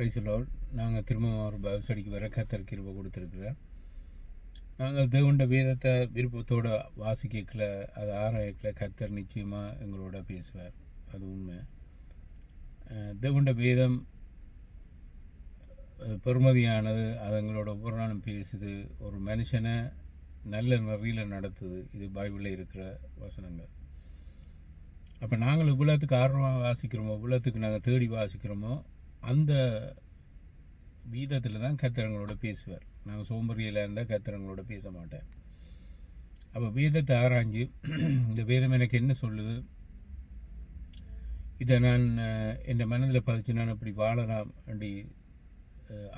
Price Lord. நாங்கள் திரும்ப ஒரு பைபிள் ஸ்டடிக்கு வர கர்த்தர் கிருபை கொடுத்துருக்குறேன். நாங்கள் தேவண்ட வேதத்தை விருப்பத்தோடு வாசிக்கல, அதை ஆராயக்கல, கர்த்தர் நிச்சயமாக எங்களோட பேசுவார். அது உண்மை. தேவண்ட வேதம் அது பெருமதியானது. அது எங்களோட ஒவ்வொரு நாளும் பேசுது. ஒரு மனுஷனை நல்ல நெறியில் நடத்துது. இது பைபிளில் இருக்கிற வசனங்கள். அப்போ நாங்கள் இவ்வளோத்துக்கு ஆர்வமாக வாசிக்கிறோமோ, இவ்வளோத்துக்கு நாங்கள் தேடி வாசிக்கிறோமோ, அந்த வீதத்தில் தான் கர்த்தரங்களோட பேசுவார். நாங்கள் சோம்பறியில் இருந்தால் கர்த்தரங்களோட பேச மாட்டார். அப்போ வேதத்தை ஆராய்ஞ்சு இந்த வேதம் எனக்கு என்ன சொல்லுது, இதை நான் என் மனதில் பதிச்சு நான் இப்படி வாழலாம் அப்படி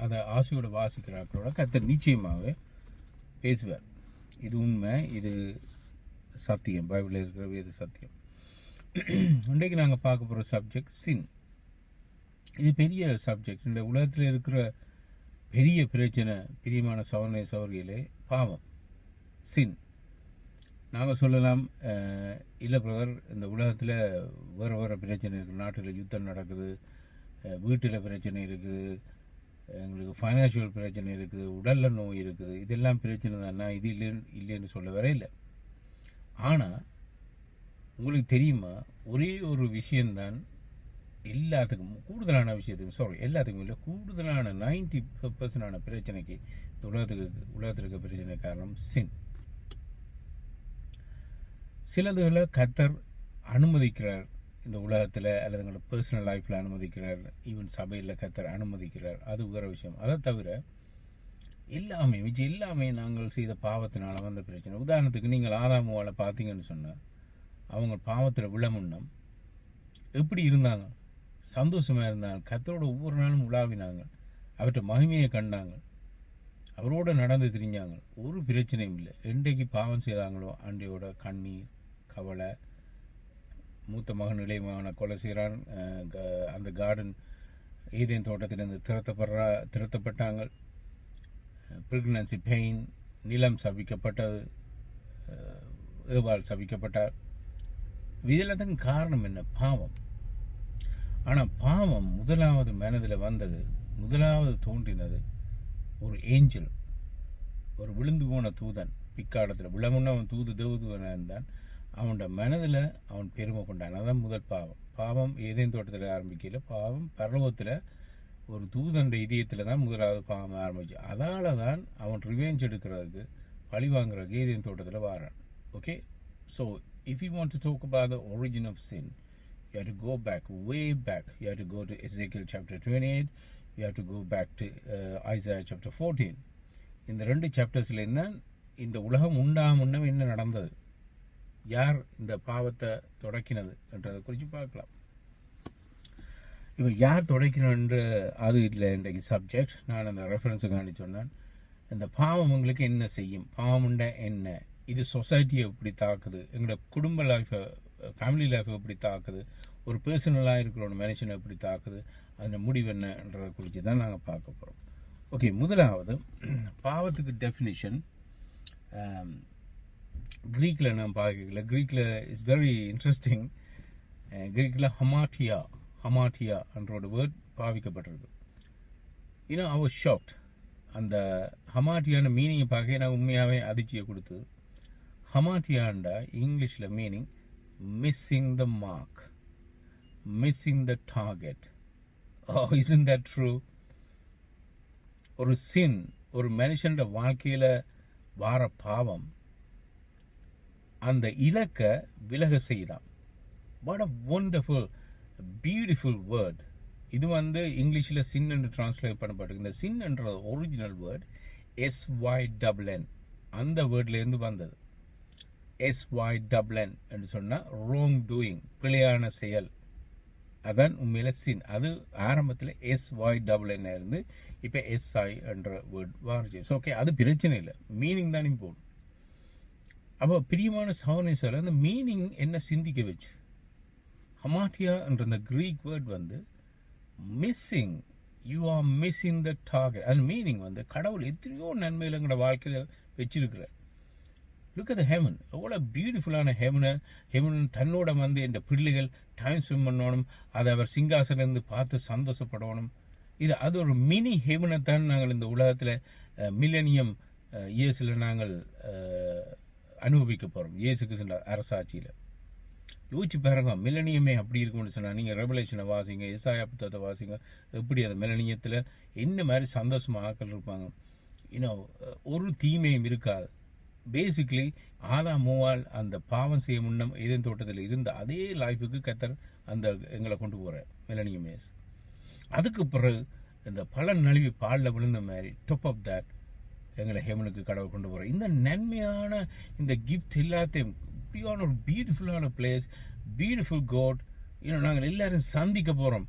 அதை ஆசையோட வாசிக்கிறார்களோட கர்த்தர் நிச்சயமாகவே பேசுவார். இது உண்மை, இது சத்தியம், பைபிளில் இருக்கிற வேத சத்தியம். இன்றைக்கு நாங்கள் பார்க்க போகிற சப்ஜெக்ட் சின். இது பெரிய சப்ஜெக்ட். இந்த உலகத்தில் இருக்கிற பெரிய பிரச்சனை, பிரியமான சௌரியிலே பாவம், சின். நாங்கள் சொல்லலாம், இல்லை பிரதர், இந்த உலகத்தில் வேறு வேறு பிரச்சனை இருக்குது. நாட்டில் யுத்தம் நடக்குது, வீட்டில் பிரச்சனை இருக்குது, எங்களுக்கு ஃபைனான்ஷியல் பிரச்சனை இருக்குது, உடலில் நோய் இருக்குது. இதெல்லாம் பிரச்சனை தான். நான் இது இல்லைன்னு சொல்ல வர இல்லை. ஆனால் உங்களுக்கு தெரியுமா, ஒரே ஒரு விஷயந்தான் எல்லாத்துக்கும் கூடுதலான விஷயத்துக்கு எல்லாத்துக்கும் இல்லை, கூடுதலான 90% பிரச்சனைக்கு இந்த உலகத்தில் இருக்க பிரச்சனை காரணம் சின். சிலதுகளை கர்த்தர் அனுமதிக்கிறார் இந்த உலகத்தில், அல்லது எங்களோட பர்சனல் லைஃப்பில் அனுமதிக்கிறார், ஈவன் சபையில் கர்த்தர் அனுமதிக்கிறார். அது வேறு விஷயம். அதை தவிர எல்லாமே நாங்கள் செய்த பாவத்தினால வந்த பிரச்சனை. உதாரணத்துக்கு நீங்கள் ஆதாமுவால் பார்த்தீங்கன்னு சொன்னால், அவங்க பாவத்தில் விழமுன்னம் எப்படி இருந்தாங்க? சந்தோஷமாக இருந்தாங்க. கர்த்தரோட ஒவ்வொரு நாளும் உலாவினாங்க, அவர்கிட்ட மகிமையை கண்டாங்க, அவரோட நடந்து திரிஞ்சாங்க. ஒரு பிரச்சனையும் இல்லை. என்றைக்கு பாவம் செய்தாங்களோ அண்டையோட கண்ணீர், கவலை. மூத்த மகன் இளைய மகனை கொலை செய்கிறான். அந்த கார்டன் ஏதேன் தோட்டத்திலிருந்து திரட்டப்பட்டாங்க. ப்ரெக்னன்சி பெயின், நிலம் சபிக்கப்பட்டது, ஏவாள் சபிக்கப்பட்டார். இதெல்லாத்துக்கும் காரணம் என்ன? பாவம். ஆனால் பாவம் முதலாவது மனதில் வந்தது, முதலாவது தோன்றினது ஒரு ஏஞ்சல், ஒரு விழுந்து போன தூதன். பிக்காலத்தில் விழமுன்னு அவன் தேவதூதனாக இருந்தான். அவனோட மனதில் அவன் பெருமை கொண்டான். அதான் முதல் பாவம். பாவம் ஏதேன் தோட்டத்தில் ஆரம்பிக்கல, பாவம் பரலோகத்தில் ஒரு தூதன் இதயத்தில் தான் முதலாவது பாவம் ஆரம்பிச்சு. அதால் தான் அவன் ரிவெஞ்ச் எடுக்கிறதுக்கு, பழி வாங்குறதுக்கு ஏதேன் தோட்டத்தில் வாரான். Okay, so if you want to talk about the origin of sin, you have to go back, way back. You have to go to Ezekiel chapter 28. You have to go back to Isaiah chapter 14. இந்த 2 சாப்டர்ஸ்லேருந்து தான் இந்த உலகம் முன்னம் என்ன நடந்தது, யார் இந்த பாவத்தை தொடக்கினது என்றதை குறித்து பார்க்கலாம். இப்போ யார் தொடக்கினன்ற அது இல்லை இன்றைக்கு சப்ஜெக்ட். நான் அந்த ரெஃபரன்ஸுக்காண்டி சொன்னேன். இந்த பாவம் உங்களுக்கு என்ன செய்யும், பாவம்ண்டா என்ன, இது சொசைட்டியை எப்படி தாக்குது, எங்களோட குடும்ப லைஃப்பை, ஃபேமிலி லைஃப்பை எப்படி தாக்குது, ஒரு பர்சனலாக இருக்கிற ஒரு மனுஷனை எப்படி தாக்குது, அதில் முடிவு என்னன்றதை குறித்து தான் நாங்கள் பார்க்க போகிறோம். ஓகே, முதலாவது பாவத்துக்கு டெஃபினிஷன் க்ரீக்கில் நான் பார்க்கல. க்ரீக்கில் இட்ஸ் வெரி இன்ட்ரெஸ்டிங். க்ரீக்கில் ஹமாட்டியா என்ற ஒரு வேர்ட் பாவிக்கப்பட்டிருக்கு. இன்னும் I was shocked. அந்த ஹமாட்டியான மீனிங்கை பார்க்க நான் உண்மையாகவே அதிர்ச்சியை கொடுத்தது. ஹமாட்டியாண்டா இங்கிலீஷில் meaning missing the mark, missing the target. isn't that true? ஒரு சின், ஒரு மனுஷன் வாழ்க்கையில் வார பாவம் அந்த இலக்கை விலக செய்யலாம். What a wonderful beautiful word. இது இங்கிலீஷில் சின் என்று டிரான்ஸ்லேட் பண்ணப்பட்டிருக்கு. இந்த சின் என்ற ஒரிஜினல் வேர்ட் SYNN, அந்த வேர்ட்லேருந்து வந்தது. SYNN என்று சொன்னால் ராங் டூயிங், பிழையான செயல். அதான் உண்மையில் சின். அது ஆரம்பத்தில் SYNN இருந்து இப்போ SI என்ற வேர்ட் வாரிச்சு. ஸோ ஓகே, அது பிரச்சனை இல்லை, மீனிங் தான் இம்போர்ட். அப்போ பிரியமான சௌனேஸ்வரில் அந்த மீனிங் என்ன சிந்திக்க வச்சு. ஹமாட்டியா என்ற அந்த creek word missing, you are missing the target. அந்த மீனிங் கடவுள் எத்தனையோ நன்மையில் எங்களோட வாழ்க்கையில் வச்சிருக்கிறார். Look at the heaven. எவ்வளோ பியூட்டிஃபுல்லான ஹெவன் தன்னோட என் பிள்ளைகள் டைம் ஸ்பெண்ட் பண்ணணும், அதை அவர் சிங்காசனிலேருந்து பார்த்து சந்தோஷப்படணும். இது அது ஒரு மினி ஹெவனைத்தான் நாங்கள் இந்த உலகத்தில் மில்லேனியம் இயர்ஸில் நாங்கள் அனுபவிக்க போகிறோம் இயேசு கிறிஸ்து அரசாட்சியில். யோசிச்சு பாருங்க, மில்லனியமே அப்படி இருக்கும்னு சொன்னால் நீங்கள் ரெவலேஷனை வாசிங்க, ஏசாயா புத்தகத்தை வாசிங்க. எப்படி அந்த மில்லனியத்தில் என்ன மாதிரி சந்தோஷமாக ஆக்கள் இருப்பாங்க. இன்னும் ஒரு தீமையும் இருக்காது. பேசிக்லி ஆதாம் மூவால் அந்த பாவம் செய்ய முன்னம் ஏதேன் தோட்டத்தில் இருந்த அதே லைஃபுக்கு கத்தர் அந்த எங்களை கொண்டு போகிறார் மில்லனியம் இயர்ஸ். அதுக்கு பிறகு இந்த பலன் நழுவி பாலில் விழுந்த மாதிரி டாப் ஆஃப் தேட் எங்களை ஹெவனுக்கு கடவுள் கொண்டு போகிறார். இந்த நன்மையான இந்த கிஃப்ட் எல்லாத்தையும் இப்படியான ஒரு பியூட்டிஃபுல்லான பிளேஸ், பியூட்டிஃபுல் காட். இன்னும் நாங்கள் எல்லாரும் சந்திக்க போகிறோம்.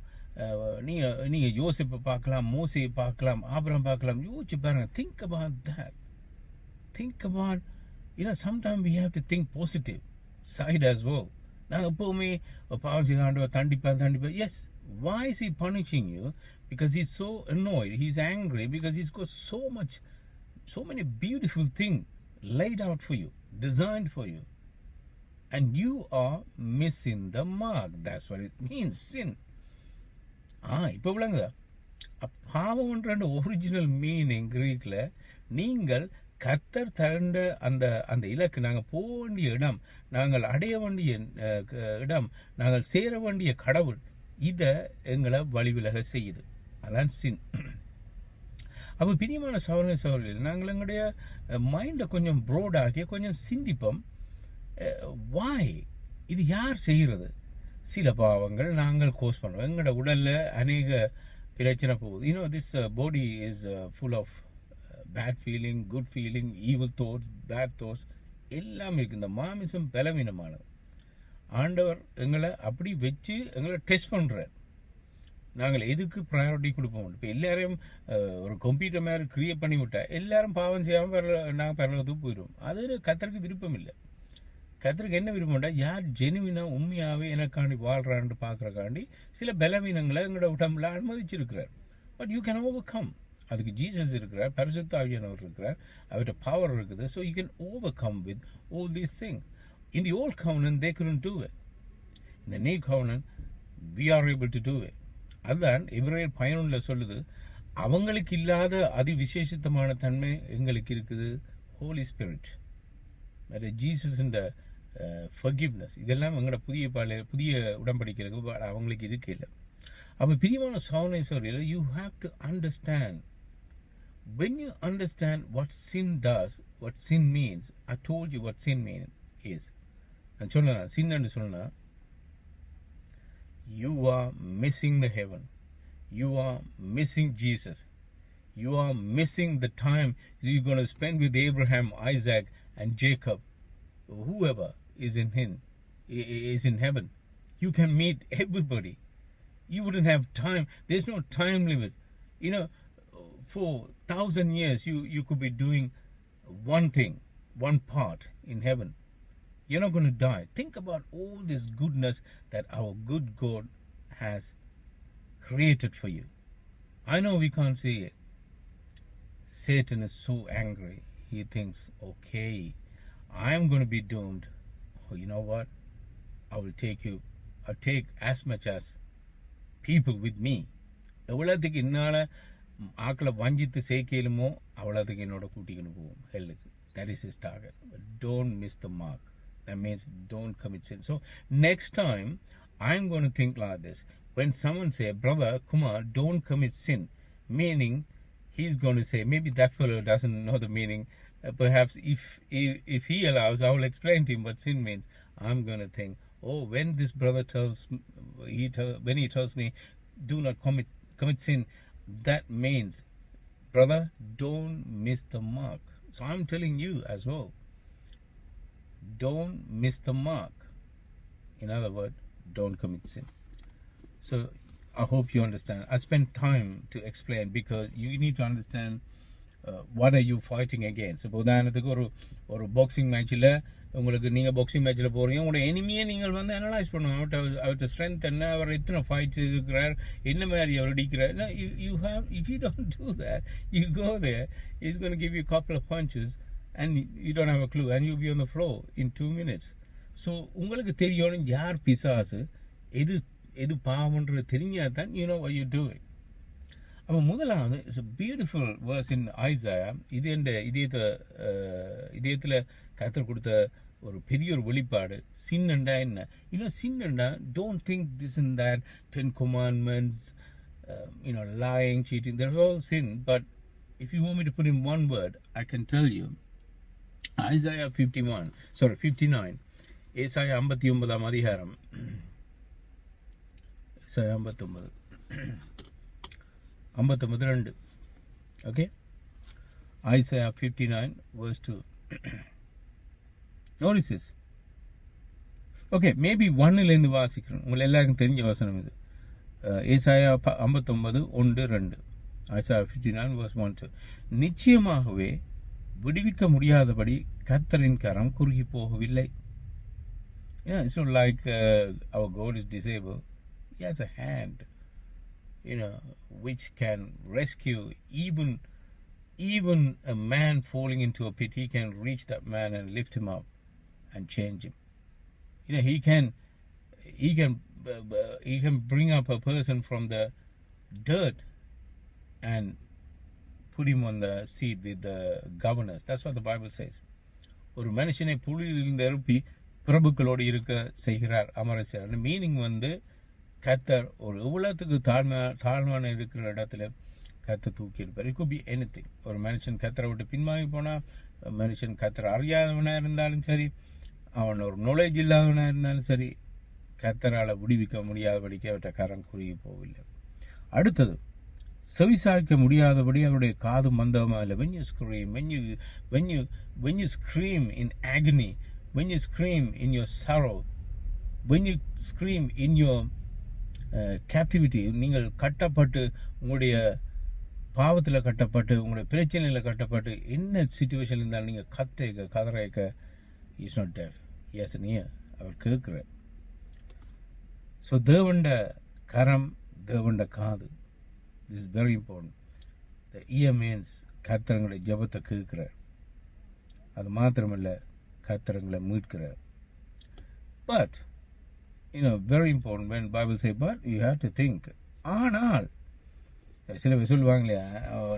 நீங்கள் யோசிப்பை பார்க்கலாம், மோசையை பார்க்கலாம், ஆபிரகாம் பார்க்கலாம். யோசிச்சு பாருங்கள். Think about that. Think about sometime we have to think positive side as well. நாங்கள் எப்போவுமே பாவம் செய்த ஆண்டவர் தண்டிப்பேன். Yes, why is he punishing you? Because he's so annoyed, he's angry, because he's got so many beautiful things laid out for you, designed for you, and you are missing the mark. That's what it means, sin. இப்போ விளங்குதா? பாவம்ன்ற original meaning கிரீக்கில் நீங்கள் கர்த்தர் தரண்ட அந்த இலக்கு, நாங்கள் போக வேண்டிய இடம், நாங்கள் அடைய வேண்டிய இடம், நாங்கள் சேர வேண்டிய கடவுள், இதை எங்களை வழிவிலக செய்யுது. அதான் சின். அப்போ பிரியமான சகோதரர்கள், நாங்கள் எங்களுடைய மைண்டை கொஞ்சம் ப்ரோடாக்கி கொஞ்சம் சிந்திப்போம். வாய் இது யார் செய்கிறது? சில பாவங்கள் நாங்கள் கோஸ் பண்ணுவோம். எங்களோட உடலில் அநேக பிரச்சனை போகுது. This body is full of bad feeling, good feeling, evil thoughts, bad thoughts எல்லாம் இருக்குது. இந்த மாமிசம் பலவீனமானது. ஆண்டவர் எங்களை அப்படி வச்சு எங்களை டெஸ்ட் பண்ணுறார். நாங்கள் எதுக்கு ப்ரையாரிட்டி கொடுப்போம்? இப்போ எல்லாரையும் ஒரு கம்ப்யூட்டர் மாதிரி க்ரியேட் பண்ணி விட்டால் எல்லாரும் பாவம் செய்யாமல் நாங்கள் பரலோகத்துக்கு போயிடுவோம். அது கர்த்தருக்கு விருப்பம் இல்லை. கர்த்தருக்கு என்ன விருப்பம்டா, யார் ஜெனுவினாக உண்மையாகவே எனக்காண்டி வாழ்கிறான்னு பார்க்குறக்காண்டி சில பலவீனங்களை எங்களோட உடம்புல அனுமதிச்சிருக்கிறார். But you can overcome. அதுக்கு ஜீசஸ் இருக்கிறார், பரிசுத்த ஆவியானவர் இருக்கிறார், அவர்கிட்ட பவர் இருக்குது. So you can overcome with all these things. In the old covenant, they couldn't do it. In the new covenant, we are able to do it. அதுதான் எபிரேயர் 11 சொல்லுது, அவங்களுக்கு இல்லாத அதிவிசேஷித்தமான தன்மை எங்களுக்கு இருக்குது, ஹோலி ஸ்பிரிட், ஜீசஸ் இந்த ஃபர்கிவ்னஸ். இதெல்லாம் எங்களோட புதிய உடன்படிக்கைக்கு அவங்களுக்கு இருக்கு இல்லை. அப்போ பிரியமான சகோதரர்களே, you have to understand. When you understand what sin does, what sin means, I told you what sin is. நான் சொன்னேன், சின்னு சொன்னா, you are missing the heaven, you are missing Jesus, you are missing the time you're going to spend with Abraham, Isaac and Jacob. Whoever is in heaven, you can meet everybody. You wouldn't have time. There's no time limit. For 1,000 years you could be doing one thing, one part in heaven. You're not going to die. Think about all this goodness that our good God has created for you. I know we can't see it. Satan is so angry. He thinks, okay, I'm going to be doomed. Oh, you know what? I'll take as much as people with me. எவ்வளோத்துக்கு என்னால் ஆக்களை வஞ்சித்து சேர்க்கலுமோ அவ்வளோத்துக்கு என்னோட கூட்டிக்கொண்டு போவோம் ஹெல்லுக்கு. That is his target. But don't miss the mark. That means don't commit sin. So next time, I'm going to think like this. When someone say, brother Kumar, don't commit sin, meaning he's going to say, maybe that fellow doesn't know the meaning. Perhaps if he allows, I will explain to him what sin means. I'm going to think, oh, when this brother when he tells me, do not commit sin, that means, brother, don't miss the mark. So I'm telling you as well, don't miss the mark. In other words, don't commit sin. So I hope you understand. I spent time to explain because you need to understand what are you fighting against. இப்போ உதாரணத்துக்கு ஒரு boxing மேட்ச்சில் உங்களுக்கு நீங்கள் boxing மேட்ச்சில் போகிறீங்க, உங்களோட எனிமியை நீங்கள் அனலைஸ் பண்ணுவோம். அவர்கிட்ட ஸ்ட்ரென்த் என்ன, அவர் எத்தனை ஃபைட்ஸ் இருக்கிறார், என்ன மாதிரி அவர் அடிக்கிறார். If you don't do that, you go there, he's going to give you a couple of punches and you don't have a clue and you'll be on the floor in 2 minutes. So உங்களுக்கு தெரியணும் யார் பிசாசு, எது பாவம்ன்றது தெரிஞ்சாதான் you know what you're doing. அப்போ முதலாவது it's a beautiful verse in Isaiah. இது என்ற இதயத்தில் கர்த்தர் கொடுத்த ஒரு பெரிய ஒரு வெளிப்பாடு. சின்னண்டா என்ன? இன்னும் சின்னண்டா don't think this and that 10 commandments, lying, cheating, they're all sin. But if you want me to put in one word, I can tell you Isaiah 59. ஏசாயா 59 அதிகாரம். ஏசாயா 59 2. Okay? Isaiah 59 verse 2. Notice this. Okay, maybe 1லேருந்து வாசிக்கிறேன். உங்களுக்கு எல்லாருக்கும் தெரிஞ்ச வசனம் இது. ஏசாயா 59 1 2. Isaiah 59 verse 1 2. நிச்சயமாகவே விடுவிக்க முடியாதபடி கர்த்தரின் கரம் குறுகி போகவில்லை. It's not like our God is disabled. He has a hand, which can rescue even a man falling into a pit. He can reach that man and lift him up and change him. He can bring up a person from the dirt and put him on the seat with the governors. That's what the Bible says. ஒரு மனுஷனை புலியிலிருந்து எழுப்பி பிரபுக்களோடு இருக்க செய்கிறார், அமர செய்கிறார். Meaning கர்த்தர் ஒரு எவ்வளோத்துக்கு தாழ்வான இருக்கிற இடத்துல கர்த்தர் தூக்கி இருப்பார். It could be anything. ஒரு மனுஷன் கர்த்தரை விட்டு பின்வாங்கி போனால், மனுஷன் கர்த்தரை அறியாதவனாக இருந்தாலும் சரி, அவன் ஒரு நாலேஜ் இல்லாதவனாக இருந்தாலும் சரி, கர்த்தரால் விடுவிக்க முடியாதபடிக்கு அவற்றை கரம் குறுகி போகவில்லை. அடுத்தது, செவிசாய்க்க முடியாதபடி அவருடைய காது மந்தமாக இல்லை. when you scream in agony, when you scream in your sorrow, when you scream in your captivity, நீங்கள் கட்டப்பட்டு உங்களுடைய பாவத்தில் கட்டப்பட்டு உங்களுடைய பிரச்சனையில் கட்டப்பட்டு என்ன சிச்சுவேஷன் இருந்தாலும் நீங்கள் கதறைக்க is not deaf, he has an ear. அவர் கேட்குறார். ஸோ தேவண்ட கரம், தேவண்ட காது, this is very important. The ear means கர்த்தரங்களுடைய ஜபத்தை கேட்குறார். அது மாத்திரமல்ல, கர்த்தரங்களை மீட்கிறார். But very important when Bible say but you have to think. ஆனால் சில பேர் சொல்லுவாங்க இல்லையா,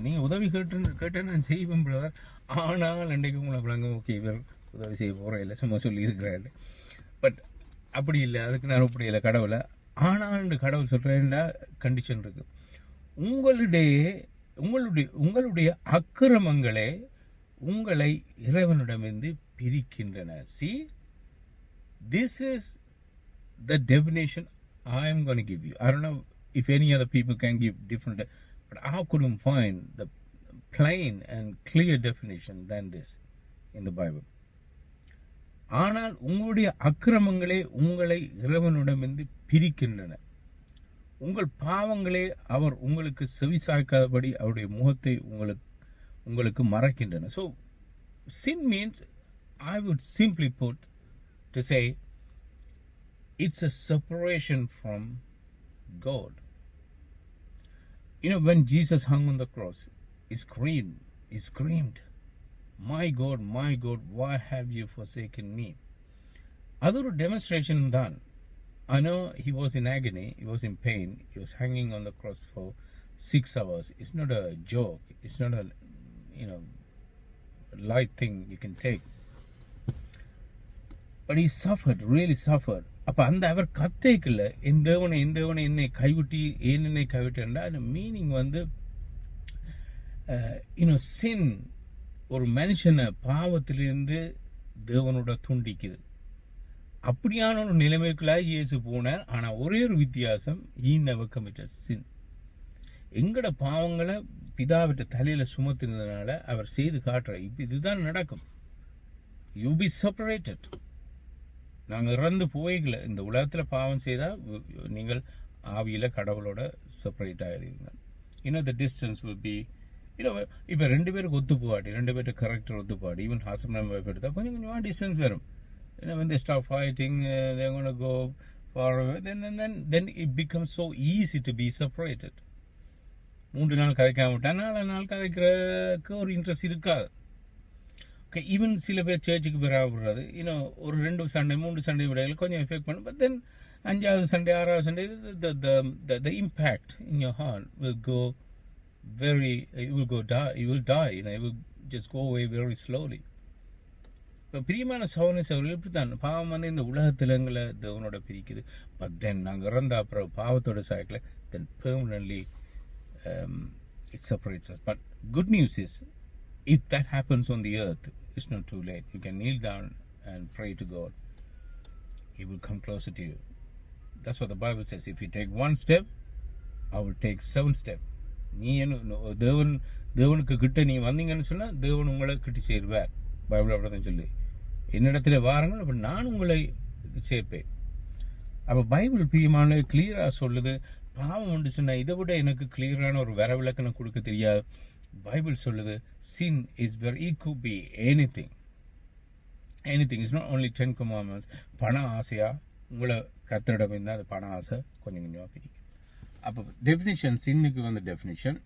நீங்கள் உதவி கேட்டு நான் செய்வேன் பிரதர், ஆனால் அன்றைக்கு உங்களை விளங்க ஓகே இவர் உதவி செய்ய போகிறேன் இல்லை சும்மா சொல்லி இருக்கிறாரு. பட் அப்படி இல்லை, அதுக்கு நான் அப்படி இல்லை கடவுளை. ஆனால் கடவுள் சொல்கிறேன்டா கண்டிஷன் இருக்குது. உங்களுடைய அக்கிரமங்களே உங்களை இறைவனிடமிருந்து பிரிக்கின்றன. See, this is the definition I am going to give you. I don't know if any other people can give different, but I couldn't find the plain and clear definition than this in the Bible. ஆனால் உங்களுடைய அக்கிரமங்களே உங்களை இறைவனிடமிருந்து பிரிக்கின்றன, உங்கள் பாவங்களே அவர் உங்களுக்கு செவிசாய்க்காதபடி அவருடைய முகத்தை உங்களுக்கு மறைக்கின்றன. So sin means, I would simply put to say, it's a separation from God. When Jesus hung on the cross, he screamed, my God, why have you forsaken me? அது ஒரு demonstration தான். I know he was in agony, he was in pain, he was hanging on the cross for 6 hours. It's not a joke, it's not a light thing you can take. But he suffered, really suffered. அப்போ அவர் கத்தைக்குள்ள எந்தவனை என்னை கைவிட்டி ஏன் என்னை கைவிட்டா, அந்த meaning சின் ஒரு மனுஷனை பாவத்திலிருந்து தேவனோட துண்டிக்குது. அப்படியான ஒரு நிலைமைக்குள்ளாக இயேசு போனார். ஆனால் ஒரே ஒரு வித்தியாசம், he never committed sin. எங்கட பாவங்களை பிதாவிட்ட தலையில் சுமத்தினதுனால அவர் செய்து காட்டுறார். இப்போ இதுதான் நடக்கும். You B separated. நாங்கள் இறந்து போய்கல, இந்த உலகத்தில் பாவம் செய்தால் நீங்கள் ஆவியில் கடவுளோட செப்பரேட் ஆகிடுவீங்க. த டிஸ்டன்ஸ் வில் பி இப்போ 2 பேருக்கு ஒத்துப்பாடி, 2 பேர்ட்ட கரெக்டர் ஒத்துப்பாடி, ஈவன் ஹஸ்பண்ட் அண்ட் ஒய்ஃப் எடுத்தால் கொஞ்சமாக டிஸ்டன்ஸ் வரும். when they start fighting, they're going to go far away. Then it becomes so easy to be separated. 3 நாள் கதைக்காம விட்டால் 4 நாள் கதைக்கிறதுக்கு ஒரு இன்ட்ரெஸ்ட் இருக்காது. ஓகே, ஈவன் சில பேர் சர்ச்சுக்கு விடுறது, ஒரு 2 சண்டே 3 சண்டே விடையில் கொஞ்சம் எஃபெக்ட் பண்ணும். பட் தென் 5வது சண்டே 6வது Sunday the impact in your heart will go you will die, it will just go away very slowly. இப்போ பிரியமான சகோதரனே சகோதரர்கள் இப்படி தான் பாவம் வந்து இந்த உலகத்தில் எங்களை தேவனோட பிரிக்குது. பட் தென் நாங்கள் இறந்த அப்புறம் பாவத்தோட சாயக்கில் தென் permanently it separates us. But good news is, if that happens on the earth, it's not too late. You can kneel down and pray to God. He will come closer to you. That's what the Bible says. If you take one step, I will take 7 steps. நீ என்ன தேவனுக்கு கிட்ட நீ வந்தீங்கன்னு சொன்னால் தேவன் உங்களை கிட்ட சேருவார். பைபிள் அப்படிதான் சொல்லி, என்னிடத்துல வாருங்கள் அப்படி நான் உங்களை சேர்ப்பேன். அப்போ பைபிள் பிரியமான கிளியராக சொல்லுது. பாவம் உண்டு சொன்னால் இதை விட எனக்கு கிளியரான ஒரு வரவிலக்கணம் கொடுக்க தெரியாது. பைபிள் சொல்லுது, sin is very, it could be anything. It's not only 10 commandments. பண ஆசையா உங்களை கர்த்தரிடம் இருந்தால் அது பண ஆசை கொஞ்சம் கொஞ்சமாக பிரிக்கும். அப்போ டெஃபினிஷன், சின்னுக்கு வந்து definition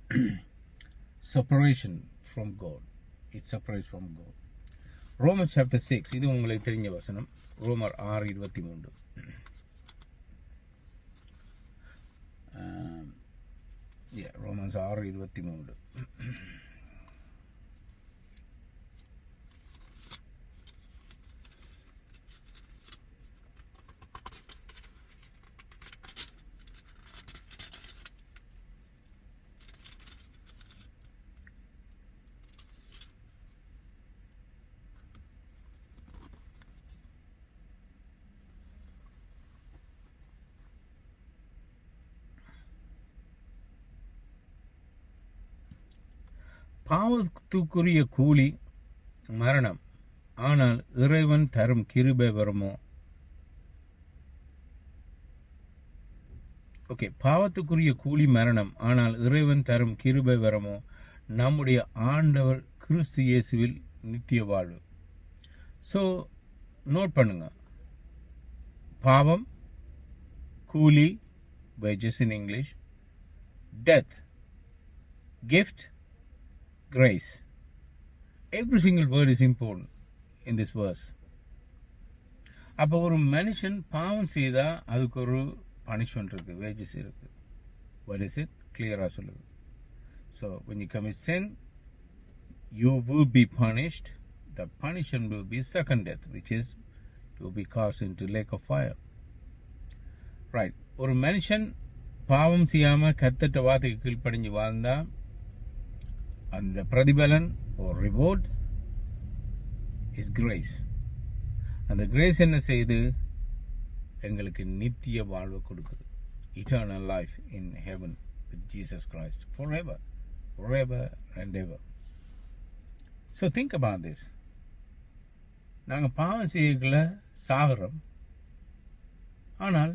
separation from God. It separates from God. Romans chapter 6, இது உங்களுக்கு தெரிஞ்ச வசனம். ரோமர் 6:23. Romans 6:23. பாவத்துக்குரிய கூலி மரணம், ஆனால் இறைவன் தரும் கிருபை வருமோ? ஓகே, பாவத்துக்குரிய கூலி மரணம், ஆனால் இறைவன் தரும் கிருபை வருமோ? நம்முடைய ஆண்டவர் கிறிஸ்து இயேசுவில் நித்திய வாழ்வு. ஸோ நோட் பண்ணுங்க, பாவம், கூலி, wages in English, death, gift, grace. Every single word is important in this verse. அப்போ ஒரு மனுஷன் பாவம் செய்தால் அதுக்கு ஒரு பனிஷ்மெண்ட் இருக்குது, வேஜஸ் இருக்குது. What is it? கிளியராக சொல்லுது. So when you commit sin, you will be punished. The punishment will be second death, which is you will be cast into lake of fire. Right. ஒரு மனுஷன் பாவம் செய்யாமல் கர்த்தட்ட வார்த்தைக்கு கீழ்ப்படிஞ்சு வாழ்ந்தா அந்த பிரதிபலன் or reward is grace. அந்த கிரேஸ் என்ன செய்யுது? எங்களுக்கு நித்திய வாழ்வு கொடுக்குது. Eternal life in heaven with Jesus Christ forever and ever. So think about this. நாங்கள் பாவம் செய்யல சாகிறோம், ஆனால்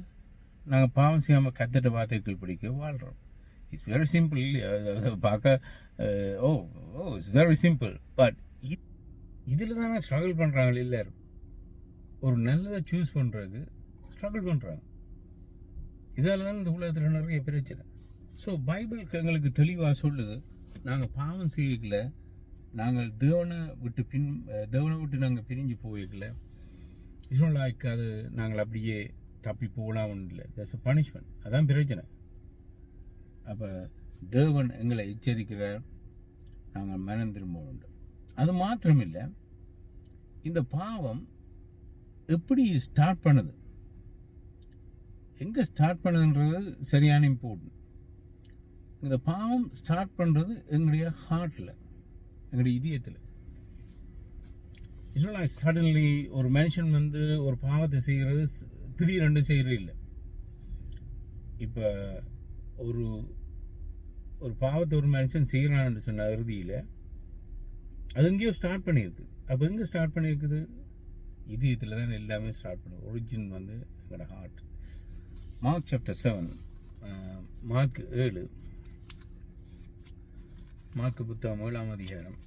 நாங்கள் பாவம் செய்யாமல் கர்த்தட்ட வார்த்தைகள் பிடிக்க வாழ்கிறோம். It's very simple. பார்க்க இட்ஸ் வெரி சிம்பிள். பட் இதில் தானே ஸ்ட்ரகிள் பண்ணுறாங்க எல்லாரும். ஒரு நல்லதை சூஸ் பண்ணுறதுக்கு ஸ்ட்ரகிள் பண்ணுறாங்க. இதால் தான் இந்த உலகத்தில் நிறைய பிரச்சனை. ஸோ பைபிள் எங்களுக்கு தெளிவாக சொல்லுது, நாங்கள் பாவம் செய்யல, நாங்கள் தேவனை விட்டு நாங்கள் பிரிஞ்சு போய்க்கல. இட்ஸ் நாட் லைக் அது நாங்கள் அப்படியே தப்பி போகலாம்னு இல்லை. That's a punishment. அதான் பிரச்சனை. அப்போ தேவன் எங்களை எச்சரிக்கிறார், நாங்கள் மனம் திரும்பணும். அது மாத்திரம் இல்லை, இந்த பாவம் எப்படி ஸ்டார்ட் பண்ணுது, எங்கே ஸ்டார்ட் பண்ணுதுன்றது சரியான இம்பார்ட்டன்ட். இந்த பாவம் ஸ்டார்ட் பண்ணுறது எங்களுடைய ஹார்ட்டில், எங்களுடைய இதயத்தில். இதெல்லாம் சடன்லி ஒரு மனுஷன் வந்து ஒரு பாவத்தை செய்கிறது திடீரென்று செய்கிறது இல்லை. இப்போ ஒரு பாவத்தை ஒரு மனுஷன் செய்கிறான்னு சொன்ன இறுதியில் அது எங்கேயோ ஸ்டார்ட் பண்ணியிருக்கு. அப்போ எங்கே ஸ்டார்ட் பண்ணியிருக்குது? இதயத்தில் தான் எல்லாமே ஸ்டார்ட் பண்ணுது. ஒரிஜின் வந்து எங்களோட heart. Mark chapter 7, Mark 7, Mark புத்தகம் 7ஆம் அதிகாரம்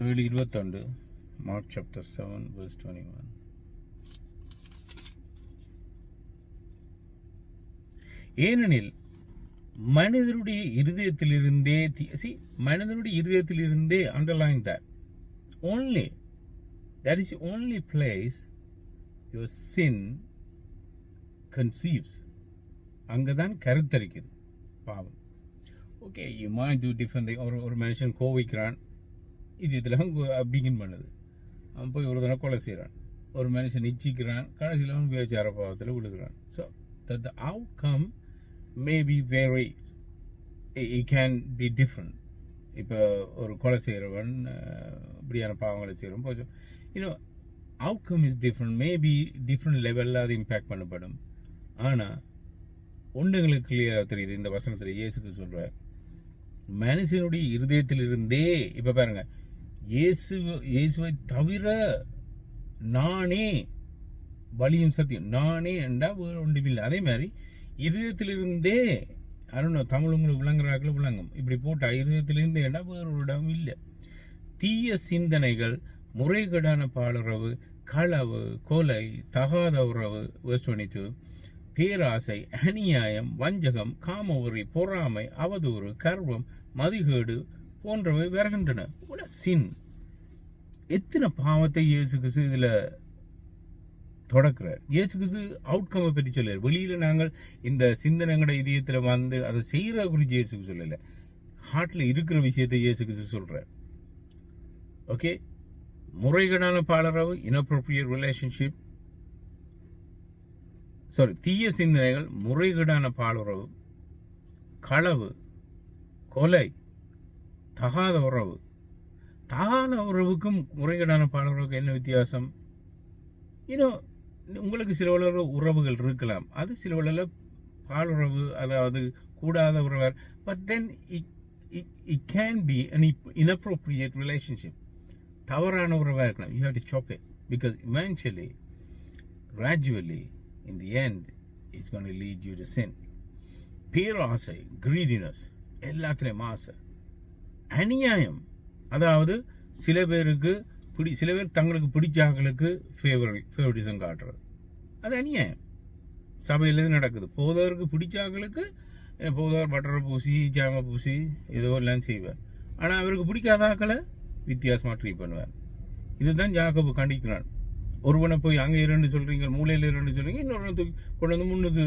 7:21. Mark chapter 7 verse 21. ஏனெனில் மனிதனுடைய இருதயத்திலிருந்தே underline that only, that is the only place your sin conceives, அங்கே தான் கருத்தரிக்குது பாவம். Okay, you might two different. ஒரு மனுஷன் கோவிக்கிறான், இதில் பிகின் பண்ணுது. அவன் போய் ஒரு தடவை கொலை செய்கிறான். ஒரு மனுஷன் இச்சிக்கிறான், கடைசியில் அவன் விபச்சார பாவத்தில் விழுகிறான். So the outcome may be very, it can be different. இப்போ ஒரு கொலை செய்கிறவன் இப்படியான பாவங்களை செய்கிறவன் போச்சு, இன்னும் outcome is different. Maybe different லெவலில் அது இம்பேக்ட் பண்ணப்படும். ஆனால் ஒன்றுங்களுக்கு கிளியராக தெரியுது இந்த வசனத்தில் இயேசுக்கு சொல்கிற, மனுஷனுடைய இருதயத்திலிருந்தே, இப்போ பாருங்க, இயேசுவை தவிர நானே வழியும் சத்தியம், நானே என்றால் வேறு ஒன்றுமில்லை. அதே மாதிரி இருதயத்திலிருந்தே, அருண் தமிழ் உங்களுக்கு விளங்குறாக்கள் விளங்கும், இப்படி போட்டால் இருதயத்திலிருந்தே என்றால் வேறு ஒரு இடம் இல்லை. தீய சிந்தனைகள், முறைகேடான பாலுறவு, களவு, கொலை, தகாத உறவு, verse 22, பேராசை, அநியாயம், வஞ்சகம், காமவெறி, பொறாமை, அவதூறு, கர்வம், மதிகேடு போன்றவை வருகின்றன. சின் எத்தனை பாவத்தை இயேசு கிறிஸ்து இதில் தொடக்கிறார். இயேசு கிறிஸ்து அவுட்கம்மை பற்றி சொல்லுறார். வெளியில் நாங்கள் இந்த சிந்தனைங்களோட இதயத்தில் வந்து அதை செய்கிற குறித்து இயேசுக்கு சொல்லலை, ஹார்ட்டில் இருக்கிற விஷயத்தை இயேசு கிறிஸ்து சொல்கிறார். ஓகே, முறைகேடான பாலுறவு, inappropriate ரிலேஷன்ஷிப், தீய சிந்தனைகள், முறைகேடான பாலுறவு, களவு, கொலை, தகாத உறவு. தகாத உறவுக்கும் முறைகேடான பாலுறவுக்கும் என்ன வித்தியாசம்? இன்னும் உங்களுக்கு சில உறவுகள் இருக்கலாம், அது சில வேளையில் பாலுறவு, அதாவது கூடாத உறவு. But then it can B an inappropriate relationship. தவறான உறவாக இருக்கலாம். யூ ஹேவ் டு சாப் it, because eventually, gradually, in the end, it's going to lead you to sin. பேராசை, greediness, எல்லாத்துலேயும் ஆசை. அநியாயம், அதாவது சில பேர் தங்களுக்கு பிடிச்சாக்களுக்கு ஃபேவரிசம் காட்டுறது, அது அநியாயம். சபையில் நடக்குது. போதவருக்கு பிடிச்சாக்களுக்கு போதவர் பட்டரை பூசி, ஜாம பூசி, ஏதோ எல்லாம் செய்வார். ஆனால் அவருக்கு பிடிக்காத ஆக்களை வித்தியாசமாக ட்ரீட் பண்ணுவார். இதுதான் யாக்கோபு கண்டிக்கிறான். ஒருவனை போய் அங்கே இரண்டு சொல்கிறீங்க, மூலையில் இரண்டு சொல்கிறீங்க, இன்னொரு கொண்டு வந்து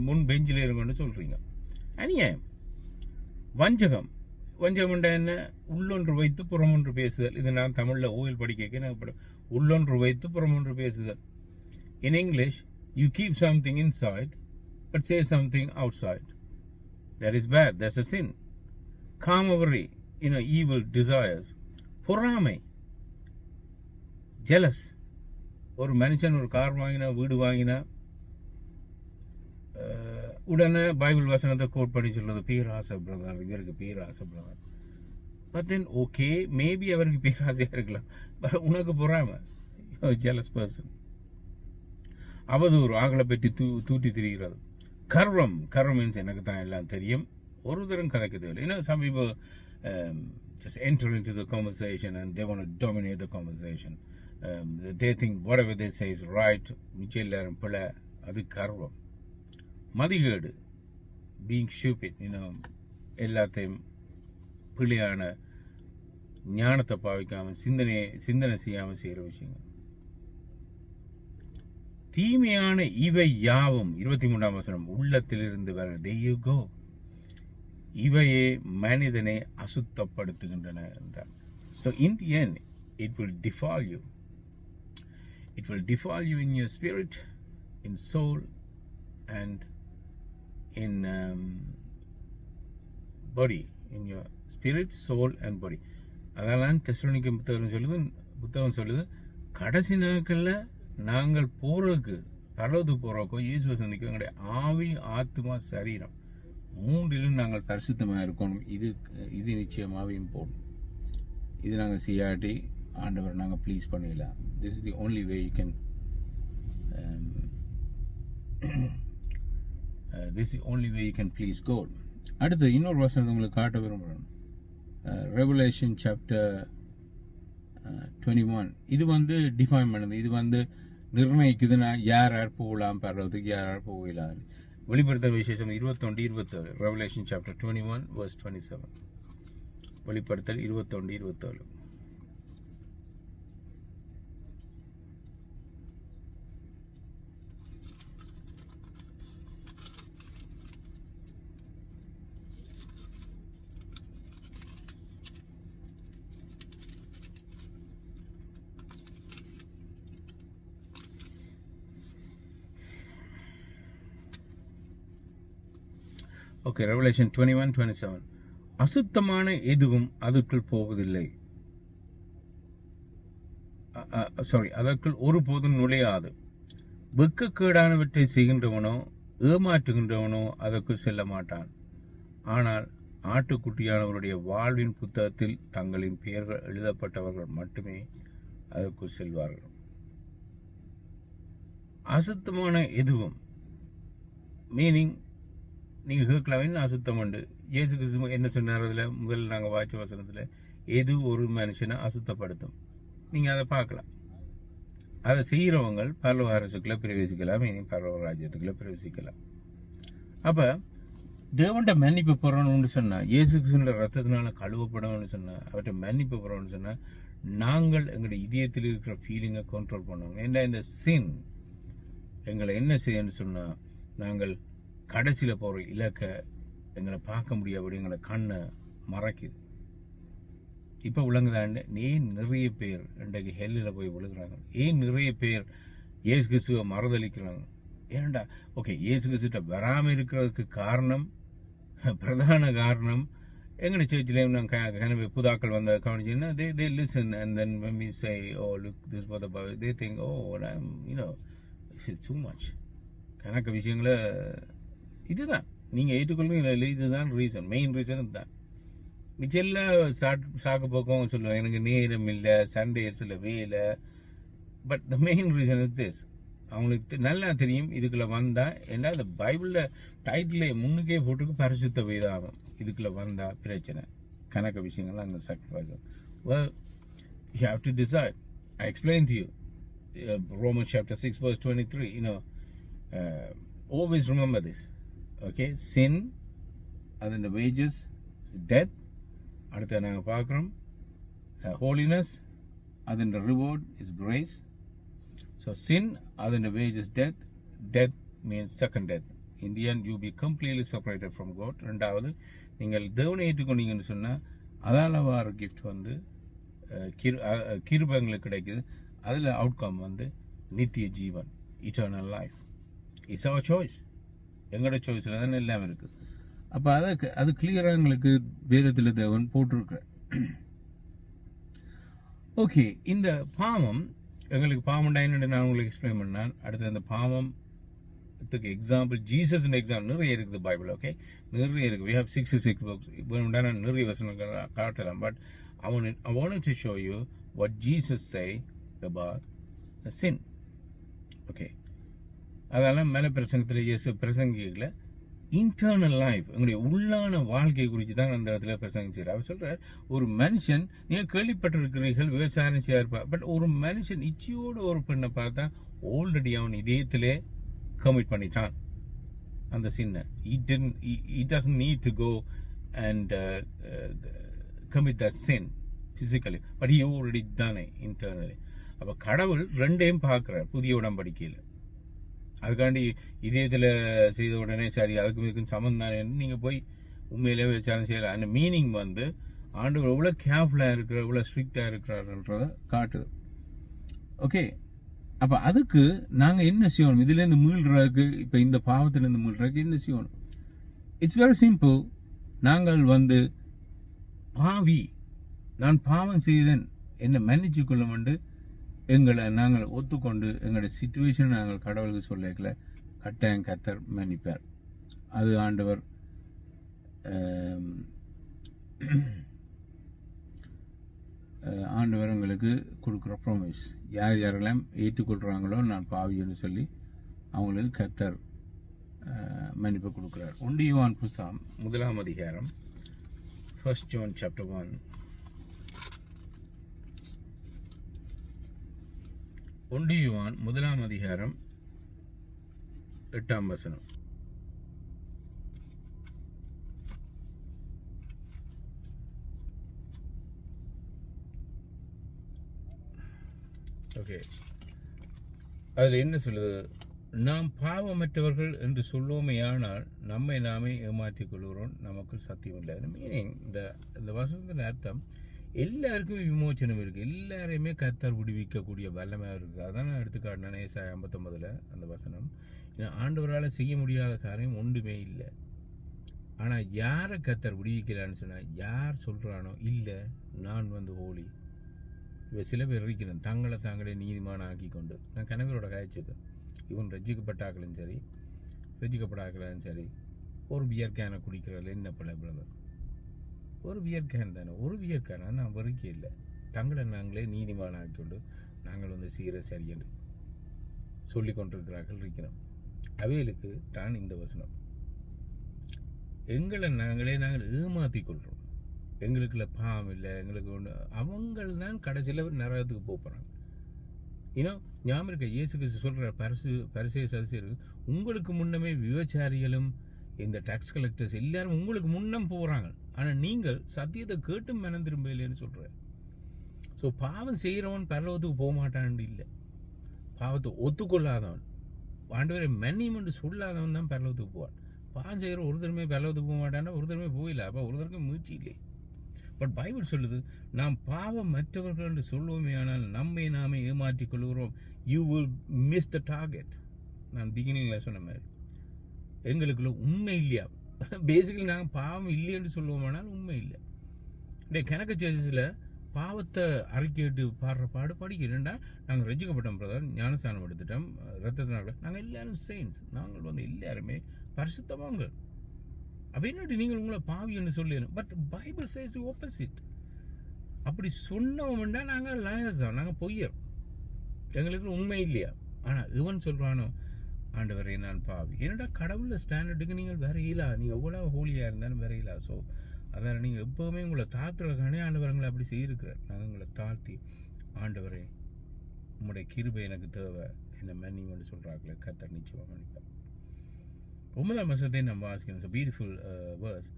முன் பெஞ்சில் இருங்கன்னு சொல்கிறீங்க. அநியாயம். வஞ்சகம் என்ன? உள்ளொன்று வைத்து புறமொன்று பேசுதல். இது நான் தமிழில் ஓயில் படிக்க எனக்கு உள்ளொன்று வைத்து புறமொன்று பேசுதல். In English, you keep something inside but say something outside. That is bad, that's a sin. காமவெறி, evil desires. பொறாமை, ஜெலஸ். ஒரு மனுஷன் ஒரு கார் வாங்கினா, வீடு வாங்கினா, உடனே பைபிள் வசனத்தை கோட் பண்ணி சொல்றது, பேராசை பிரதர், இவருக்கு பேராசை brother. But then okay, maybe அவருக்கு பேராசையாக இருக்கலாம், பட் உனக்கு பொறாமை, ஜெலஸ் பர்சன். அவதூறு, ஆகளை பற்றி தூட்டி திரிகிறது. கர்வம் மீன்ஸ் எனக்கு தான் எல்லாம் தெரியும், ஒரு தரம் கதைக்க தேவையில்லை. some people just enter into the conversation and they want to dominate the conversation. They think whatever they say is right, மிச்சம் எல்லாரும் பிள்ளை, அது கர்வம். மதிகேடு, being stupid, எல்லாத்தையும் பிள்ளையான ஞானத்தை பாவிக்காமல் சிந்தனை செய்யாமல் செய்கிற விஷயங்கள். தீமையான இவை யாவும் 23ஆம் வசனம், உள்ளத்திலிருந்து வர. there you go. இவையே மனிதனை அசுத்தப்படுத்துகின்றன என்றார். So in the end, it will defile you. It will defile you in your spirit, in soul, and in body. In your spirit, soul, and body. அதெல்லாம் தெசலோனிக்க புத்தகம் சொல்லுது, கடைசி நாட்களில் நாங்கள் பரலோகத்துக்கு போகிறோக்கோ, இயேசுவை சந்திக்க எங்களுடைய ஆவி, ஆத்மா, சரீரம் மூன்றிலும் நாங்கள் பரிசுத்தமாக இருக்கணும். இது நிச்சயமாகவே இம்பார்ட்டன்ட். இது நாங்கள் செய்யாட்டி ஆண்டவர் நாங்கள் ப்ளீஸ் பண்ணிடலாம். This is the only way you can this is the only way you can please God. அடுத்து இன்னொரு வசனத்தை உங்களுக்கு காட்ட விரும்புகிறேன். Revelation chapter 21. இது டிஃபைன் பண்ணுது, இது நிர்ணயிக்குதுன்னா யார் போகலாம் பரவதுக்கு, யார் போகலாம். வெளிப்படுத்த விசேஷம் 21-27. Revelation chapter 21 verse 27. வெளிப்படுத்தல் 21-27. Okay, revelation 21:27. அசுத்தமான எதுவும் அதற்குள் போவதில்லை, அதற்குள் ஒருபோதும் நுழையாது. வெட்கக்கேடானவற்றை செய்கின்றவனோ ஏமாற்றுகின்றவனோ அதற்குள் செல்ல மாட்டான். ஆனால் ஆட்டுக்குட்டியானவருடைய வாழ்வின் புத்தகத்தில் தங்களின் பெயர்கள் எழுதப்பட்டவர்கள் மட்டுமே அதற்குள் செல்வார்கள். அசுத்தமான எதுவும் மீனிங் நீங்கள் கேட்கலாம், அசுத்தம் உண்டு. இயேசு கிறிஸ்து என்ன சொன்னார்? அதில் முதல்ல நாங்கள் வாய்ச்ச வசனத்தில் எது ஒரு மனுஷனை அசுத்தப்படுத்தும், நீங்கள் அதை பார்க்கலாம். அதை செய்கிறவங்க பரலோக அரசுக்குள்ளே பிரவேசிக்கலாம், மீனிங் பரலோக ராஜ்யத்துக்குள்ளே பிரவேசிக்கலாம். அப்போ தேவன்கிட்ட மன்னிப்பு போகிறோன்னு சொன்னால், இயேசு கிறிஸ்துவின் ரத்தத்தினால கழுவப்படணும்னு சொன்னால், அவர்கிட்ட மன்னிப்பு போகிறோம்னு சொன்னால், நாங்கள் எங்களுடைய இதயத்தில் இருக்கிற ஃபீலிங்கை கண்ட்ரோல் பண்ணணும். ஏன்னா இந்த சின் எங்களை என்ன செய்யணும்னு சொன்னால், நாங்கள் கடைசியில் போகிற இலக்கை எங்களை பார்க்க முடியாதபடி எங்களை கண்ணை மறைக்குது. இப்போ விளங்குதாண்டு ஏன் நிறைய பேர் இன்றைக்கு ஹெல்லில் போய் விழுகிறாங்க? ஏன் நிறைய பேர் இயேசு கிறிஸ்துவை மறுதளிக்கிறாங்க? ஏன்டா ஓகே, இயேசு கிறிஸ்துட்ட வராமல் இருக்கிறதுக்கு காரணம், பிரதான காரணம், எங்களோட சர்ச்சிலேயும் நாங்கள் புதாக்கள் வந்த கவனிச்சிங்கன்னா they listen and then when we say, oh look this for the Bible, they think, oh this is too much. கணக்கு விஷயங்களை இதுதான் நீங்கள் ஏற்றுக்கொள்ளுங்க, இல்லை இதுதான் ரீசன், மெயின் ரீசன் இதுதான். மிச்செல்லாம் சாக்கு பக்கம் சொல்லுவேன், எனக்கு நேரம் இல்லை, சண்டே சொல்லவே இல்லை. But the main reason is this. அவங்களுக்கு நல்லா தெரியும் இதுக்குள்ளே வந்தால், ஏன்னா இந்த பைபிளில் டைட்டிலே முன்னுக்கே போட்டுக்கு பரிசுத்த வேதாகம், இதுக்குள்ளே வந்தால் பிரச்சனை, கணக்கு விஷயங்கள்லாம் அங்கே sacrifice. Well, you have to decide. I explained to you, Romans chapter 6 verse 23, always remember this. Okay, sin and the wages is death. அடுத்து நாங்கள் பார்க்குறோம் holiness, அதோட reward is grace. So sin, அதோட wage is death. Death means second death. In the end you be completely separated from God. ரெண்டாவது, நீங்கள் தேவனை ஏற்றுக்கொண்டீங்கன்னு சொன்னால் அதால் வர கிஃப்ட் வந்து கிருபங்களுக்கு கிடைக்குது. அதில் அவுட்கம் வந்து நித்திய ஜீவன், eternal life. It's our choice, எங்களோட சாய்ஸில் தானே எல்லாமே இருக்குது. அப்போ அது கிளியராக எங்களுக்கு வேதத்தில் தேவன் போட்டிருக்கிறார். ஓகே, இந்த பாவம் எங்களுக்கு பாவம்டா என்னென்னு நான் உங்களுக்கு எக்ஸ்பிளைன் பண்ணேன். அடுத்து அந்த பாவத்துக்கு எக்ஸாம்பிள் ஜீசஸ் எக்ஸாம்பிள் நிறைய இருக்குது பைபிள். ஓகே, நிறைய இருக்குது. We have 66 books. இப்போ நான் நிறைய வசனங்கள் காட்டலாம். But I wanted to show you what Jesus say about the sin. Okay, அதெல்லாம் மேலே பிரசங்கத்தில் இயேசு பிரசங்கிக்கல, இன்டர்னல் லைஃப், எங்களுடைய உள்ளான வாழ்க்கை குறித்து தான் அந்த இடத்துல பிரசங்கம் செய்கிறார். அவர் சொல்கிறார், ஒரு மனுஷன், நீங்கள் கேள்விப்பட்டிருக்கிறீர்கள் விவசாயம் செய்யா இருப்பார், பட் ஒரு மனுஷன் இச்சையோடு ஒரு பெண்ணை பார்த்தா ஆல்ரெடி அவன் இதயத்திலே கமிட் பண்ணிட்டான் அந்த சின்ன. he doesn't need to go and commit that sin physically, but he already done it internally. அப்போ கடவுள் ரெண்டையும் பார்க்குறார் புதிய உடன்படிக்கையில். அதுக்காண்டி இதயத்தில் செய்த உடனே சரி அதுக்கு இதுக்கும் சம்மந்தானேன்னு நீங்கள் போய் உண்மையிலே விசாரணை செய்யலாம். அந்த மீனிங் வந்து ஆண்டவர் எவ்வளோ கேர்ஃபுல்லாக இருக்கிற, எவ்வளோ ஸ்ட்ரிக்டாக இருக்கிறாருன்றதை காட்டுது. ஓகே, அப்போ அதுக்கு நாங்கள் என்ன செய்யணும்? இதுலேருந்து மீள்றதுக்கு, இப்போ இந்த பாவத்திலேருந்து மீள்றதுக்கு என்ன செய்யணும்? It's very simple. நாங்கள் வந்து பாவி, நான் பாவம் செய்தேன், என்னை மன்னிச்சு கொள்ளும் என்று எங்களை நாங்கள் ஒத்துக்கொண்டு எங்களுடைய சிச்சுவேஷன் நாங்கள் கடவுளுக்கு சொல்லல, கட்டாயம் கர்த்தர் மன்னிப்பார். அது ஆண்டவர் எங்களுக்கு கொடுக்குற ப்ராமிஸ். யார் யாரெல்லாம் ஏற்றுக்கொள்கிறாங்களோ நான் பாவின்னு சொல்லி அவங்களுக்கு கர்த்தர் மன்னிப்பு கொடுக்குறார். 1 யோவான் புத்தகம் 1 அதிகாரம் 1 John chapter 1. 1 யோவான் 1 அதிகாரம் 8 வசனம். ஓகே, அதில் என்ன சொல்லுது? நாம் பாவமற்றவர்கள் என்று சொல்லுவோமையானால் நம்மை நாமே ஏமாற்றிக் கொள்கிறோம், நமக்குள் சத்தியம் இல்லை. மீனிங் இந்த வசனத்தின் அர்த்தம், எல்லாருக்கும் விமோச்சனம் இருக்குது, எல்லாரையுமே கர்த்தர் விடுவிக்கக்கூடிய வல்லமையாக இருக்குது. அதான் நான் எடுத்துக்காட்டினேன் ஏசாயா 59 அந்த வசனம். ஆண்டவரால் செய்ய முடியாத காரியம் ஒன்றுமே இல்லை. ஆனால் யாரை கத்தர் விடுவிக்கலான்னு சொன்னால், யார் சொல்கிறானோ இல்லை நான் ஹோலி. இப்போ சில பேர் இருக்கிறேன் தங்களை தாங்களே நீதிமான ஆக்கி கொண்டு. நான் கணவரோட காய்ச்சிருக்கேன். இவன் ரசிக்கப்பட்டாக்களும் சரி ரசிக்கப்படாக்கலும் சரி ஒரு பியர் கேனை குடிக்கிறதில்ல என்ன பல பிரதர். ஒரு பியர் கேன் தானே, ஒரு பியர் கேனை நான் வெறுக்க இல்லை. தங்களை நாங்களே நீதிமான ஆக்கிக்கொண்டு நாங்கள் சீர சரியென்று சொல்லி கொண்டிருக்கிறார்கள் இருக்கிறோம். அவைகளுக்கு தான் இந்த வசனம். எங்களை நாங்கள் ஏமாற்றி கொள்கிறோம். எங்களுக்குள்ள பாவம் இல்லை, எங்களுக்கு ஒன்று. அவங்கள் தான் கடைசியில் நரகத்துக்கு போகிறாங்க. இன்னும் ஞாபகம் இருக்க இயேசு கிறிஸ்து சொல்கிற பரிசேய சதுசேயர்கள் உங்களுக்கு முன்னமே விபச்சாரிகளும் இந்த டாக்ஸ் கலெக்டர்ஸ் எல்லாரும் உங்களுக்கு முன்னம் போகிறாங்க. ஆனால் நீங்கள் சத்தியத்தை கேட்டும் மனம் திரும்ப இல்லைன்னு சொல்கிறார். ஸோ பாவம் செய்கிறவன் பரலோகத்துக்கு போக மாட்டான் இல்லை, பாவத்தை ஒத்துக்கொள்ளாதவன் ஆண்டவரை மன்னியும் சொல்லாதவன் தான் பரலோகத்துக்கு போவான். பாவம் செய்கிற ஒருத்தருமே பரலோகத்துக்கு போக மாட்டான்னா ஒருத்தருமே போயில. அப்போ ஒருத்தருக்கும் முயற்சி இல்லை. பட் பைபிள் சொல்லுது, நாம் பாவம் மற்றவர்கள் என்று சொல்லுவோமே ஆனால் நம்மை நாமே ஏமாற்றிக் கொள்கிறோம். You will miss the target. நான் பிகினிங்கில் சொன்ன மாதிரி எங்களுக்குள்ள உண்மை இல்லையா. பேசிக்கலி நாங்கள் பாவம் இல்லைன்னு சொல்லுவோமானால் உண்மை இல்லை. இந்த கணக்கு சேர்ச்சில் பாவத்தை அறிக்கையிட்டு பாடுற பாடு படிக்கிறேன்டா. நாங்கள் ரசிக்கப்பட்டோம் பிரதர், ஞானஸ்தானம் எடுத்துட்டோம், ரத்தத்தினால நாங்கள் எல்லாரும் செயின்ஸ், நாங்கள் எல்லாருமே பரிசுத்தவாங்க. அப்போ என்னட்டு நீங்கள் உங்களை பாவி என்று சொல்லணும். But Bible chase opposite. அப்படி சொன்னவன்டா நாங்கள் லாயர்ஸ் தான், நாங்கள் பொய்யர், எங்களுக்கு உண்மை இல்லையா. ஆனால் இவன் சொல்கிறானோ ஆண்டவரே நான் பாவி. என்னடா கடவுளில் ஸ்டாண்டர்டுக்கு நீங்கள் வேற இல்லா, நீங்கள் எவ்வளோ ஹோலியாக இருந்தாலும் வேற இல்லா. ஸோ அதனால் நீங்கள் எப்போவுமே உங்களை தாழ்த்துறதுக்கானே ஆண்டவரங்களை அப்படி செய்திருக்கிறார். நாங்கள் உங்களை தாழ்த்தி ஆண்டவரே உங்களுடைய கிருபை எனக்கு தேவை என்ன மன்னின்னு சொல்கிறாங்களே, கர்த்தர் நிச்சயமாக மன்னிப்பார். 9ஆம் வசனத்தை நம்ம வாசிக்கணும். Beautiful verse.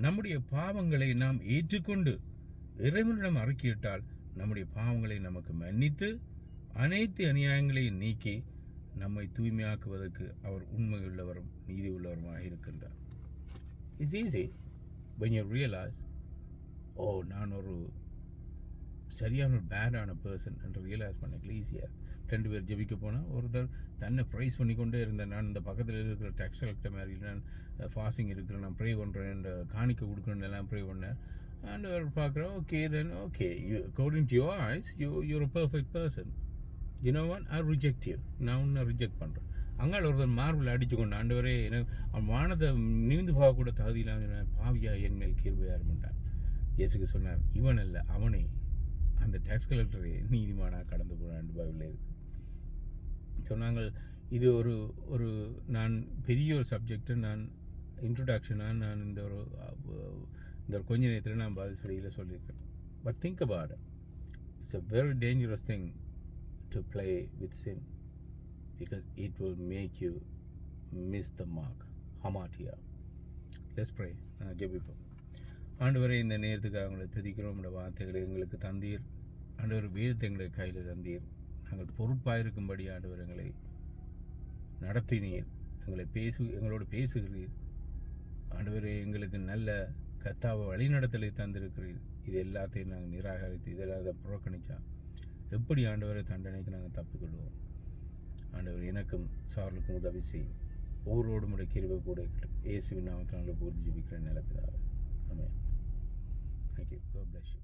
நம்முடைய பாவங்களை நாம் ஏற்றுக்கொண்டு இறைவனிடம் அறிக்கையிட்டால் நம்முடைய பாவங்களை நமக்கு மன்னித்து அனைத்து அநியாயங்களையும் நீக்கி நம்மை தூய்மையாக்குவதற்கு அவர் உண்மையுள்ளவரும் நீதி உள்ளவருமாக இருக்கின்றார். It's easy when you realize, நான் ஒரு சரியான பேடான பர்சன் என்று ரியலைஸ் பண்ணிக்கல ஈஸியாக. 2 பேர் ஜெபிக்க போனால் ஒருத்தர் தன்னை ப்ரைஸ் பண்ணிக்கொண்டே இருந்தேன். நான் இந்த பக்கத்தில் இருக்கிற டேக்ஸ் கலெக்டர் மாதிரி நான் ஃபாஸ்டிங் இருக்கிறேன், நான் ப்ரே பண்ணுறேன், இந்த காணிக்க கொடுக்குறேன்னு எல்லாம் ப்ரே பண்ணேன். அண்ட் அவர் பார்க்குறேன், okay then okay, you according to your eyes you're a perfect person. You know what, I reject you. நான் உன்னை ரிஜெக்ட் பண்ணுறேன். அங்காள் ஒருத்தர் மார்பிள் அடித்து கொண்டு ஆண்டவரே எனக்கு அவன் வானத்தை நிமிந்து பார்க்கக்கூட தகுதியில்லாம பாவியா என் மேல் கிருபையா இருமாட்டான். இயேசுக்கு சொன்னார், இவன் அல்ல அவனே அந்த டேக்ஸ் கலெக்டரே நீதிமானாக கடந்து போனான் பைபிளில் இருக்கு. சொன்னாங்கள். இது ஒரு நான் பெரிய ஒரு சப்ஜெக்டு. நான் இன்ட்ரொடக்ஷனாக நான் இந்த ஒரு கொஞ்ச நேரத்தில் நான் பதில் சொல்லியில் சொல்லியிருக்கேன். But think about it. It's a very dangerous thing to play with sin, because it will make you miss the mark. Hamatia. Let's pray. ஜெபிப்போம். ஆண்டவரே, இந்த நேரத்துக்கு அவங்களை துதிக்கிறோம். இந்த வார்த்தைகளை எங்களுக்கு தந்தீர். ஆண்டவர் வேதத்தை எங்களை கையில் தந்தீர். நாங்கள் பொறுப்பாக இருக்கும்படி ஆண்டவர் எங்களை நடத்தினீர். எங்களோடு பேசுகிறீர். ஆண்டவரே, எங்களுக்கு நல்ல கர்த்தாவை வழிநடத்தலை தந்திருக்கிறீர். இது எல்லாத்தையும் நாங்கள் நிராகரித்து இதெல்லாம் புறக்கணித்தா எப்படி ஆண்டவரை தண்டனைக்கு நாங்கள் தப்பிக்கொள்வோம். ஆண்டவர் எனக்கும் சார்லுக்கும் உதவி செய்யும். ஒவ்வொருவரோடும் உடைய கிருபை கூட இருக்கட்டும். இயேசுவின் நாமத்தினால பூர்த்தி ஜெபிக்கிறேன் நல்ல பிதாவே. ஆமென். Thank you. God bless you.